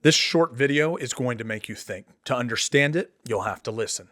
This short video is going to make you think. To understand it, you'll have to listen.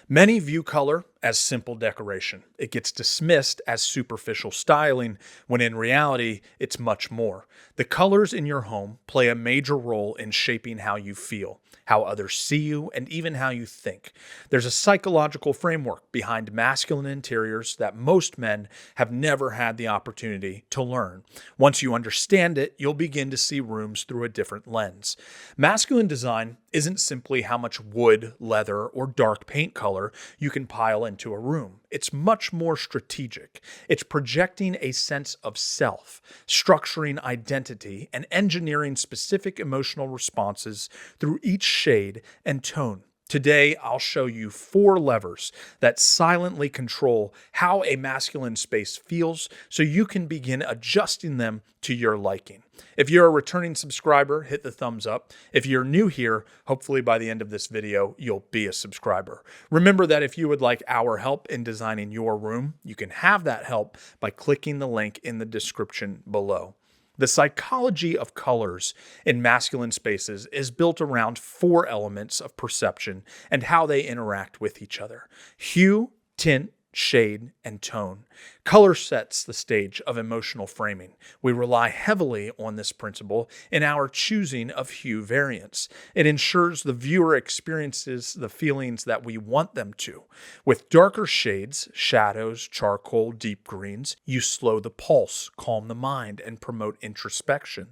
Many view color as simple decoration. It gets dismissed as superficial styling, when in reality, it's much more. The colors in your home play a major role in shaping how you feel, how others see you, and even how you think. There's a psychological framework behind masculine interiors that most men have never had the opportunity to learn. Once you understand it, you'll begin to see rooms through a different lens. Masculine design isn't simply how much wood, leather, or dark paint color you can pile into a room. It's much more strategic. It's projecting a sense of self, structuring identity, and engineering specific emotional responses through each shade and tone. Today, I'll show you 4 levers that silently control how a masculine space feels so you can begin adjusting them to your liking. If you're a returning subscriber, hit the thumbs up. If you're new here, hopefully by the end of this video, you'll be a subscriber. Remember that if you would like our help in designing your room, you can have that help by clicking the link in the description below. The psychology of colors in masculine spaces is built around 4 elements of perception and how they interact with each other: hue, tint, shade, and tone. Color sets the stage of emotional framing. We rely heavily on this principle in our choosing of hue variants. It ensures the viewer experiences the feelings that we want them to. With darker shades, shadows, charcoal, deep greens, you slow the pulse, calm the mind, and promote introspection.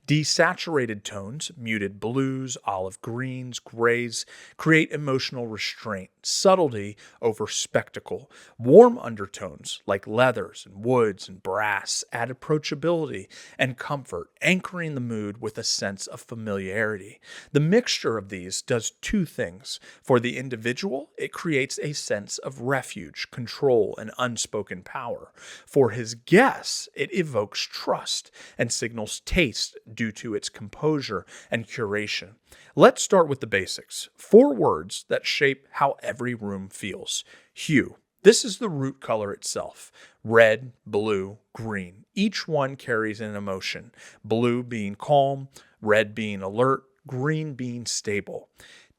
Desaturated tones, muted blues, olive greens, grays, create emotional restraint, subtlety over spectacle. Warm undertones, like leathers and woods and brass, add approachability and comfort, anchoring the mood with a sense of familiarity. The mixture of these does 2 things. For the individual, it creates a sense of refuge, control, and unspoken power. For his guests, it evokes trust and signals taste due to its composure and curation. Let's start with the basics. 4 words that shape how every room feels. Hue. This is the root color itself. Red, blue, green. Each one carries an emotion. Blue being calm, red being alert, green being stable.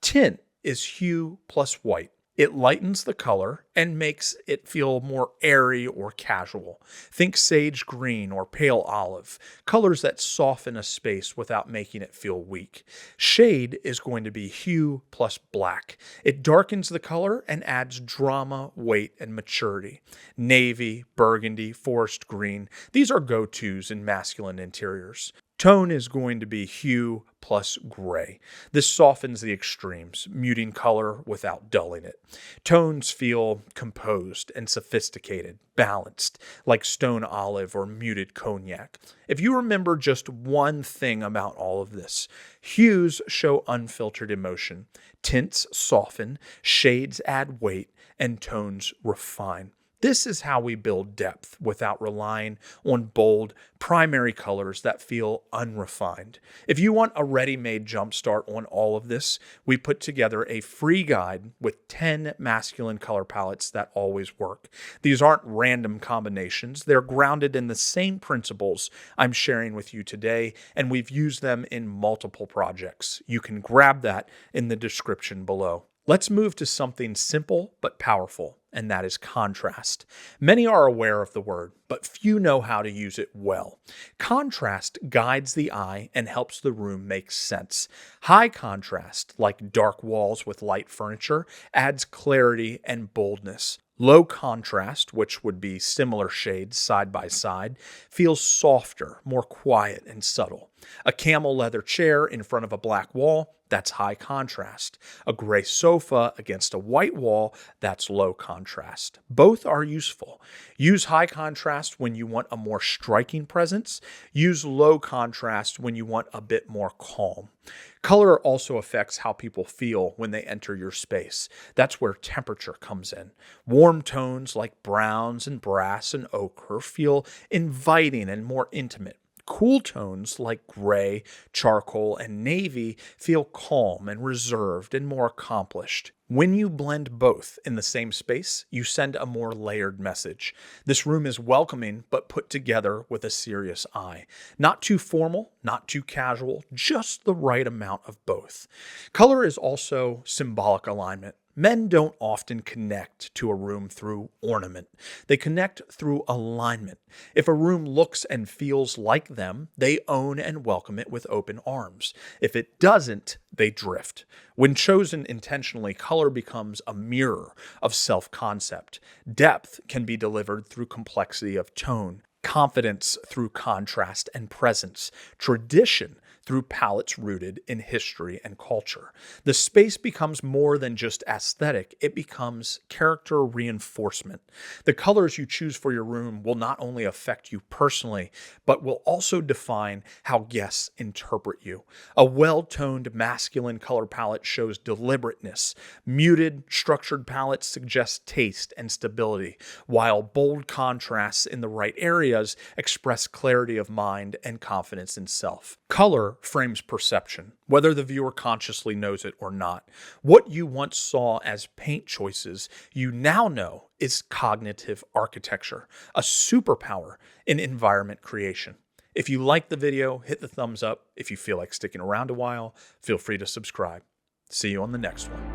Tint is hue plus white. It lightens the color and makes it feel more airy or casual. Think sage green or pale olive, colors that soften a space without making it feel weak. Shade is going to be hue plus black. It darkens the color and adds drama, weight, and maturity. Navy, burgundy, forest green, these are go-tos in masculine interiors. Tone is going to be hue plus gray. This softens the extremes, muting color without dulling it. Tones feel composed and sophisticated, balanced, like stone olive or muted cognac. If you remember just one thing about all of this, hues show unfiltered emotion, tints soften, shades add weight, and tones refine. This is how we build depth without relying on bold, primary colors that feel unrefined. If you want a ready-made jumpstart on all of this, we put together a free guide with 10 masculine color palettes that always work. These aren't random combinations. They're grounded in the same principles I'm sharing with you today, and we've used them in multiple projects. You can grab that in the description below. Let's move to something simple but powerful, and that is contrast. Many are aware of the word, but few know how to use it well. Contrast guides the eye and helps the room make sense. High contrast, like dark walls with light furniture, adds clarity and boldness. Low contrast, which would be similar shades side by side, feels softer, more quiet and subtle. A camel leather chair in front of a black wall, that's high contrast. A gray sofa against a white wall, that's low contrast. Both are useful. Use high contrast when you want a more striking presence. Use low contrast when you want a bit more calm. Color also affects how people feel when they enter your space. That's where temperature comes in. Warm tones like browns and brass and ochre feel inviting and more intimate. Cool tones like gray, charcoal, and navy feel calm and reserved and more accomplished. When you blend both in the same space, you send a more layered message. This room is welcoming but put together with a serious eye. Not too formal, not too casual, just the right amount of both. Color is also symbolic alignment. Men don't often connect to a room through ornament. They connect through alignment. If a room looks and feels like them, they own and welcome it with open arms. If it doesn't, they drift. When chosen intentionally, color becomes a mirror of self-concept. Depth can be delivered through complexity of tone, confidence through contrast and presence, tradition through palettes rooted in history and culture. The space becomes more than just aesthetic, it becomes character reinforcement. The colors you choose for your room will not only affect you personally, but will also define how guests interpret you. A well-toned masculine color palette shows deliberateness. Muted, structured palettes suggest taste and stability, while bold contrasts in the right areas express clarity of mind and confidence in self. Color frames perception, whether the viewer consciously knows it or not. What you once saw as paint choices, you now know is cognitive architecture, a superpower in environment creation. If you like the video, hit the thumbs up. If you feel like sticking around a while, feel free to subscribe. See you on the next one.